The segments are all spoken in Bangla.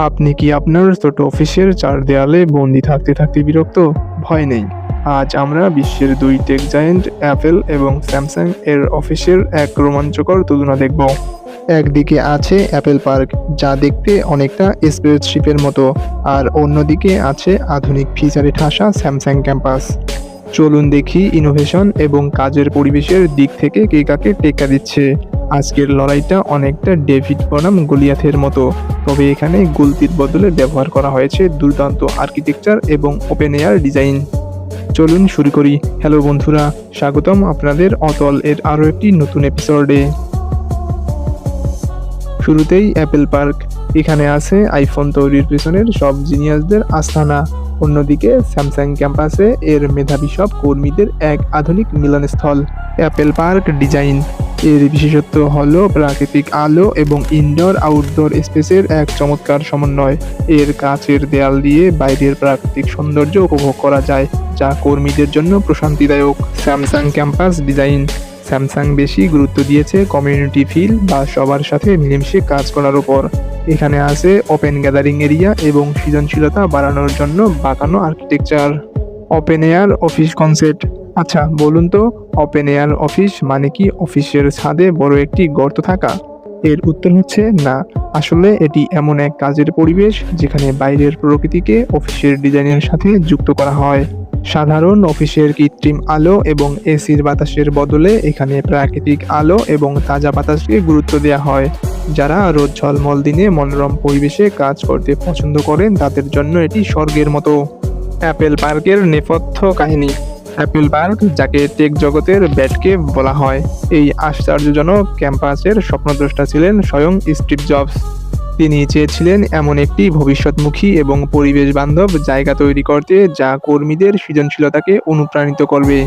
আপনি কি আপনার ছোট অফিসের চার দেয়ালে বন্দি থাকতে থাকতে বিরক্ত? ভয় নেই। আজ আমরা বিশ্বের দুই টেক জায়ান্ট অ্যাপেল এবং স্যামসাং এর অফিসের এক রোমাঞ্চকর তুলনা দেখব। একদিকে আছে অ্যাপেল পার্ক, যা দেখতে অনেকটা স্পেসশিপের মতো, আর অন্যদিকে আছে আধুনিক ফিচারে ঠাসা স্যামসাং ক্যাম্পাস। চলুন দেখি ইনোভেশন এবং কাজের পরিবেশের দিক থেকে কে কাকে টেক্কা দিচ্ছে। আজকের লড়াইটা অনেকটা ডেভিড বনাম গলিয়াথের মতো, তবে এখানে গুলতির বদলে ব্যবহার করা হয়েছে দুর্দান্ত আর্কিটেকচার এবং ওপেন এয়ার ডিজাইন। চলুন শুরু করি। হ্যালো বন্ধুরা, স্বাগতম আপনাদের অতল এর আরও একটি নতুন এপিসোডে। শুরুতেই অ্যাপেল পার্ক। এখানে আছে আইফোন তৈরির পেছনের সব জিনিয়াসদের আস্তানা। অন্যদিকে স্যামসাং ক্যাম্পাসে এর মেধাবী সব কর্মীদের এক আধুনিক মিলনস্থল। Apple park design. এর বিশেষত্ব হলো প্রাকৃতিক আলো এবং ইনডোর আউটডোর স্পেসের এক চমৎকার সমন্বয়। এর কাচের দেয়াল দিয়ে বাইরের প্রাকৃতিক সৌন্দর্য উপভোগ করা যায়, যা কর্মীদের জন্য প্রশান্তিদায়ক। Samsung campus design. স্যামসাং বেশি গুরুত্ব দিয়েছে কমিউনিটি ফিল বা সবার সাথে মিলেমিশে কাজ করার উপর। এখানে আছে ওপেন গ্যাদারিং এরিয়া এবং সৃজনশীলতা বাড়ানোর জন্য বাঁকানো architecture. Open air office concept. আচ্ছা বলুন তো, ওপেন এয়ার অফিস মানে কি অফিসের ছাদে বড় একটি গর্ত থাকা? এর উত্তর হচ্ছে না। আসলে এটি এমন এক কাজের পরিবেশ যেখানে বাইরের প্রকৃতিকে অফিসের ডিজাইনের সাথে যুক্ত করা হয়। সাধারণ অফিসের কৃত্রিম আলো এবং এসির বাতাসের বদলে এখানে প্রাকৃতিক আলো এবং তাজা বাতাসকে গুরুত্ব দেওয়া হয়। যারা রোদ ঝলমল দিনে মনোরম পরিবেশে কাজ করতে পছন্দ করেন তাদের জন্য এটি স্বর্গের মতো। অ্যাপেল পার্কের নেপথ্য কাহিনী। অ্যাপেল পার্ক, যাকে টেক জগতের ব্যাটকেভ বলা হয়, এই আশ্চর্যজনক ক্যাম্পাসের স্বপ্নদ্রষ্টা ছিলেন স্বয়ং স্টিভ জবস। তিনি চেয়েছিলেন এমন একটি ভবিষ্যৎমুখী এবং পরিবেশ বান্ধব জায়গা তৈরি করতে যা কর্মীদের সৃজনশীলতাকে অনুপ্রাণিত করবে।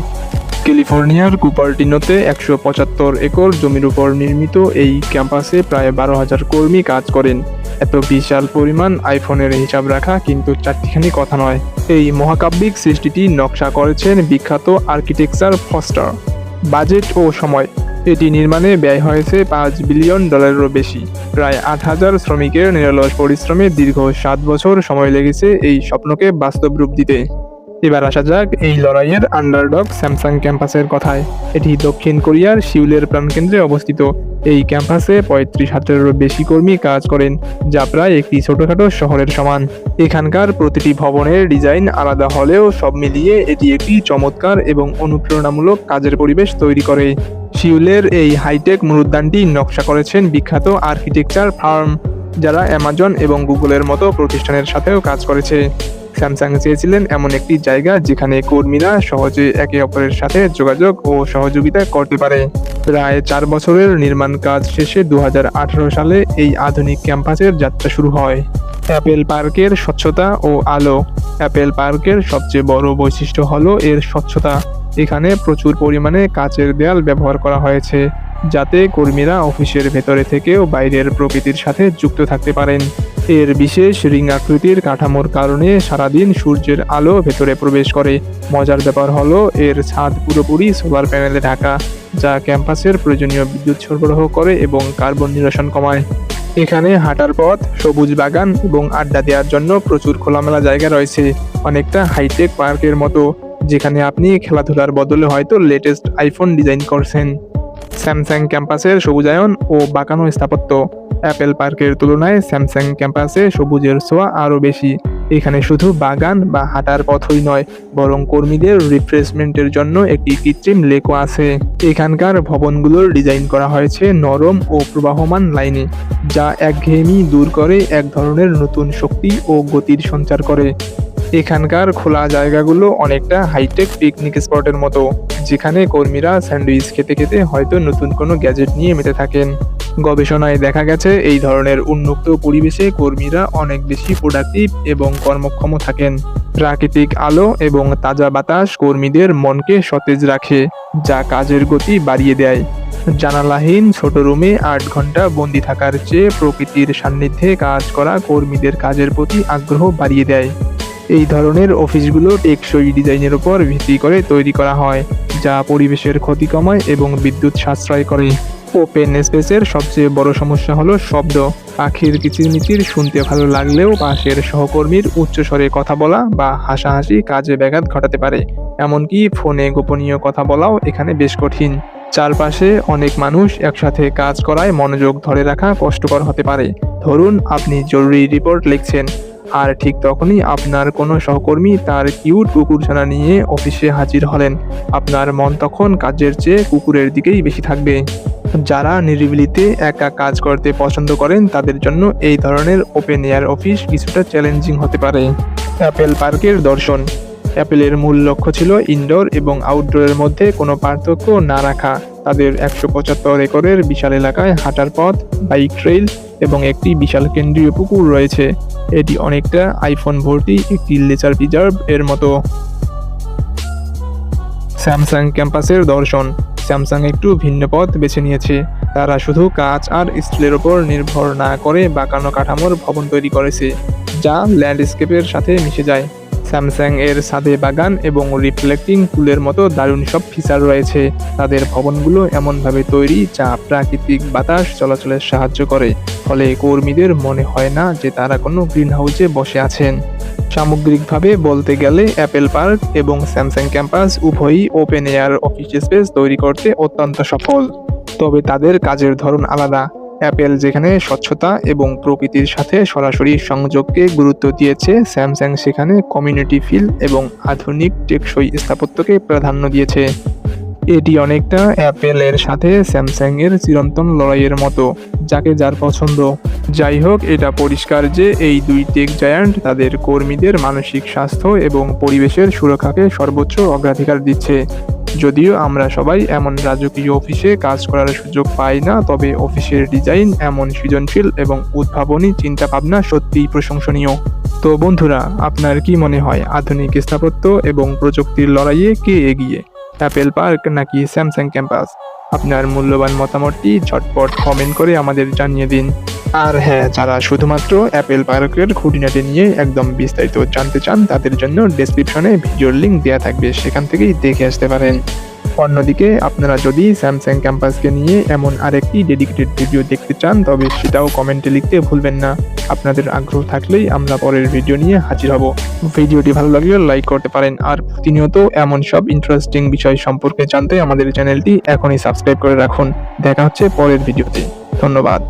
ক্যালিফোর্নিয়ার কুপারটিনোতে 175 একর জমির উপর নির্মিত এই ক্যাম্পাসে প্রায় 12,000 কর্মী কাজ করেন। এত বিশাল পরিমাণ আইফোনের হিসাব রাখা কিন্তু চারটিখানি কথা নয়। এই মহাকাব্যিক সৃষ্টিটি নকশা করেছেন বিখ্যাত আর্কিটেকচার ফস্টার। বাজেট ও সময়। এটি নির্মাণে ব্যয় হয়েছে $5 বিলিয়ন বেশি। প্রায় 8,000 শ্রমিকের নিরলস পরিশ্রমে দীর্ঘ 7 বছর সময় লেগেছে এই স্বপ্নকে বাস্তব রূপ দিতে। এবার আসা যাক এই লড়াইয়ের আন্ডারডগ স্যামসাং ক্যাম্পাসের কথায়। এটি দক্ষিণ কোরিয়ার সিউলের প্রাণকেন্দ্রে অবস্থিত। এই ক্যাম্পাসে 35,000-এরও বেশি কর্মী কাজ করেন, যা প্রায় একটি ছোটখাটো শহরের সমান। এখানকার প্রতিটি ভবনের ডিজাইন আলাদা হলেও সব মিলিয়ে এটি একটি চমৎকার এবং অনুপ্রেরণামূলক কাজের পরিবেশ তৈরি করে। সিউলের এই হাইটেক মরুদ্যানটি নকশা করেছেন বিখ্যাত আর্কিটেকচার ফার্ম, যারা অ্যামাজন এবং গুগলের মতো প্রতিষ্ঠানের সাথেও কাজ করেছে। স্যামসাং চেয়েছিলেন এমন একটি জায়গা যেখানে কর্মীরা সহজে একে অপরের সাথে যোগাযোগ ও সহযোগিতা করতে পারে। প্রায় 4 বছরের নির্মাণ কাজ শেষে 2018 সালে এই আধুনিক ক্যাম্পাসের যাত্রা শুরু হয়। অ্যাপেল পার্কের স্বচ্ছতা ও আলো। অ্যাপেল পার্কের সবচেয়ে বড় বৈশিষ্ট্য হলো এর স্বচ্ছতা। এখানে প্রচুর পরিমাণে কাচের দেয়াল ব্যবহার করা হয়েছে, যাতে কর্মীরা অফিসের ভেতরে থেকেও বাইরের প্রকৃতির সাথে যুক্ত থাকতে পারেন। এর বিশেষ রিং আকৃতির কাঠামোর কারণে সারাদিন সূর্যের আলো ভেতরে প্রবেশ করে। মজার ব্যাপার হলো এর ছাদ পুরোপুরি সোলার প্যানেলে ঢাকা, যা ক্যাম্পাসের প্রয়োজনীয় বিদ্যুৎ সরবরাহ করে এবং কার্বন নিরসন কমায়। এখানে হাঁটার পথ, সবুজ বাগান এবং আড্ডা দেওয়ার জন্য প্রচুর খোলামেলা জায়গা রয়েছে, অনেকটা হাইটেক পার্কের মতো, যেখানে আপনি খেলাধুলার বদলে হয়তো লেটেস্ট আইফোন ডিজাইন করছেন। স্যামসাং ক্যাম্পাসের সবুজায়ন ও বাঁকানো স্থাপত্য। অ্যাপেল পার্কের তুলনায় স্যামসাং ক্যাম্পাসে সবুজের ছোঁয়া আরও বেশি। এখানে শুধু বাগান বা হাঁটার পথই নয়, বরং কর্মীদের রিফ্রেশমেন্টের জন্য একটি কৃত্রিম লেকও আছে। এখানকার ভবনগুলোর ডিজাইন করা হয়েছে নরম ও প্রবাহমান লাইনে, যা একঘেয়েমি দূর করে এক ধরনের নতুন শক্তি ও গতির সঞ্চার করে। এখানকার খোলা জায়গাগুলো অনেকটা হাইটেক পিকনিক স্পটের মতো, যেখানে কর্মীরা স্যান্ডউইচ খেতে খেতে হয়তো নতুন কোনো গ্যাজেট নিয়ে মেতে থাকেন। গবেষণায় দেখা গেছে এই ধরনের উন্মুক্ত পরিবেশে কর্মীরা অনেক বেশি প্রোডাক্টিভ এবং কর্মক্ষম থাকেন। প্রাকৃতিক আলো এবং তাজা বাতাস কর্মীদের মনকে সতেজ রাখে, যা কাজের গতি বাড়িয়ে দেয়। জানালাহীন ছোট রুমে 8 ঘন্টা বন্দি থাকার চেয়ে প্রকৃতির সান্নিধ্যে কাজ করা কর্মীদের কাজের প্রতি আগ্রহ বাড়িয়ে দেয়। এই ধরনের অফিসগুলো টেকসই ডিজাইনের উপর ভিত্তি করে তৈরি করা হয়, যা পরিবেশের ক্ষতি কমায় এবং বিদ্যুৎ সাশ্রয় করে। ওপেন স্পেসের সবচেয়ে বড় সমস্যা হলো শব্দ। পাখির কিচিরমিচির শুনতে ভালো লাগলেও পাশের সহকর্মীর উচ্চস্বরে কথা বলা বা হাসাহাসি কাজে ব্যাঘাত ঘটাতে পারে। এমনকি ফোনে গোপনীয় কথা বলাও এখানে বেশ কঠিন। চারপাশে অনেক মানুষ একসাথে কাজ করায় মনোযোগ ধরে রাখা কষ্টকর হতে পারে। ধরুন আপনি জরুরি রিপোর্ট লিখছেন, আর ঠিক তখনই আপনার কোনো সহকর্মী তার কিউট কুকুরছানা নিয়ে অফিসে হাজির হলেন। আপনার মন তখন কাজের চেয়ে কুকুরের দিকেই বেশি থাকবে। যারা নিরিবিলিতে একা কাজ করতে পছন্দ করেন তাদের জন্য এই ধরনের ওপেন এয়ার অফিস কিছুটা চ্যালেঞ্জিং হতে পারে। অ্যাপেল পার্কের দর্শন। অ্যাপেলের মূল লক্ষ্য ছিল ইনডোর এবং আউটডোরের মধ্যে কোনো পার্থক্য না রাখা। তাদের 175 একরের বিশাল এলাকায় হাঁটার পথ, বাইক ট্রেইল এবং একটি বিশাল কেন্দ্রীয় পুকুর রয়েছে। এটি অনেকটা আইফোন ভর্তি একটি নেচার প্রিজার্ভ এর মতো। স্যামসাং ক্যাম্পাসের দর্শন। স্যামসাং একটু ভিন্ন পথ বেছে নিয়েছে। তারা শুধু কাঁচ আর স্টিলের ওপর নির্ভর না করে বাঁকানো কাঠামোর ভবন তৈরি করেছে, যা ল্যান্ডস্কেপের সাথে মিশে যায়। স্যামসাং এর ছাদে বাগান এবং রিফ্লেক্টিং পুলের মতো দারুণ সব ফিচার রয়েছে। তাদের ভবনগুলো এমনভাবে তৈরি যা প্রাকৃতিক বাতাস চলাচলের সাহায্য করে, ফলে কর্মীদের মনে হয় না যে তারা কোনো গ্রিনহাউসে বসে আছেন। সামগ্রিকভাবে বলতে গেলে অ্যাপেল পার্ক এবং স্যামসাং ক্যাম্পাস উভয়ই ওপেন এয়ার অফিস স্পেস তৈরি করতে অত্যন্ত সফল, তবে তাদের কাজের ধরন আলাদা। অ্যাপেল যেখানে স্বচ্ছতা এবং প্রকৃতির সাথে সরাসরি সংযোগকে গুরুত্ব দিয়েছে, স্যামসাং সেখানে কমিউনিটি ফিল এবং আধুনিক টেকসই স্থাপত্যকে প্রাধান্য দিয়েছে। এটি অনেকটা অ্যাপেলের সাথে স্যামসাং এর চিরন্তন লড়াইয়ের মতো, যাকে যার পছন্দ। যাই হোক, এটা পরিষ্কার যে এই দুই টেক জায়ান্ট তাদের কর্মীদের মানসিক স্বাস্থ্য এবং পরিবেশের সুরক্ষাকে সর্বোচ্চ অগ্রাধিকার দিচ্ছে। যদিও আমরা সবাই এমন রাজকীয় অফিসে কাজ করার সুযোগ পাই না, তবে অফিসের ডিজাইন, এমন সৃজনশীল এবং উদ্ভাবনী চিন্তাভাবনা সত্যিই প্রশংসনীয়। তো বন্ধুরা, আপনার কি মনে হয় আধুনিক স্থাপত্য এবং প্রযুক্তির লড়াইয়ে কে এগিয়ে, অ্যাপেল পার্ক নাকি স্যামসাং ক্যাম্পাস? আপনার মূল্যবান মতামতটি ঝটপট কমেন্ট করে আমাদের জানিয়ে দিন। আর হ্যাঁ, যারা শুধুমাত্র অ্যাপেল পার্কের খুঁটিনাটি নিয়ে একদম বিস্তারিত জানতে চান তাদের জন্য ডেসক্রিপশনে ভিডিওর লিঙ্ক দেওয়া থাকবে, সেখান থেকেই দেখে আসতে পারেন। অন্যদিকে আপনারা যদি স্যামসাং ক্যাম্পাসকে নিয়ে এমন আরেকটি ডেডিকেটেড ভিডিও দেখতে চান তবে সেটাও কমেন্টে লিখতে ভুলবেন না। আপনাদের আগ্রহ থাকলেই আমরা পরের ভিডিও নিয়ে হাজির হব। ভিডিওটি ভালো লাগলে লাইক করতে পারেন, আর প্রতিনিয়ত এমন সব ইন্টারেস্টিং বিষয় সম্পর্কে জানতে আমাদের চ্যানেলটি এখনই সাবস্ক্রাইব করে রাখুন। দেখা হচ্ছে পরের ভিডিওতে। ধন্যবাদ।